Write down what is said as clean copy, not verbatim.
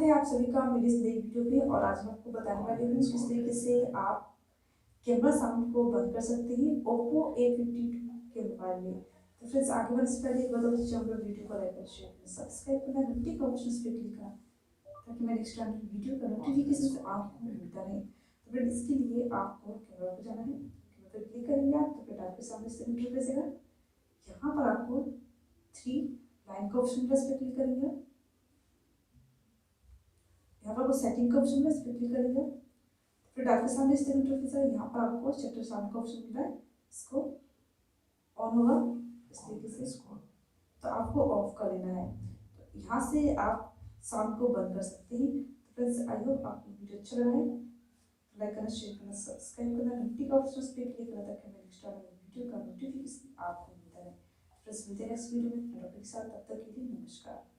है आप सभी का मेरी इस नई वीडियो में। और आज मैं आपको बताने वाली हूँ किस तरीके से आप कैमरा साउंड को बंद कर सकते हैं Oppo A52 के मोबाइल में। तो फ्रेंड्स आगे बढ़ने से पहले एक बार दोस्तों चैनल वीडियो को लाइक और शेयर करना, सब्सक्राइब करना, घंटी का ऑप्शन पे क्लिक करना ताकि मैं नेक्स्ट टाइम की वीडियो का नोटिफिकेशन आपको मिलता रहे। तो फ्रेंड्स इसके लिए आपको कैमरा पर जाना है, कैमरा पर क्लिक करेंगे आप तो फिर आपके सामने से इंटरफेस आएगा। यहाँ पर आपको थ्री लाइन का ऑप्शन प्लस पे क्लिक करेंगे। यहाँ पर आपको सेटिंग का ऑप्शन है, इस पर क्लिक करेंगे। फिर आपके सामने इस इंटरफेस है, यहाँ पर आपको शटर साउंड का ऑप्शन मिल रहा है, इसको ऑन होगा इस तरीके से, इसको तो आपको ऑफ कर लेना है। तो यहाँ से आप साउंड को बंद कर सकते हैं। तो फ्रेंड्स आई होप आपको वीडियो अच्छा लगा है। लाइक करना, शेयर करना, सब्सक्राइब करना, घंटी का ऑप्शन पे क्लिक करना ताकि मैं नेक्स्ट टाइम वीडियो का नोटिफिकेशन आपको मिलता रहे। फ्रेंड्स मिलते हैं नेक्स्ट वीडियो में नए टॉपिक के साथ, तब तक के लिए नमस्कार।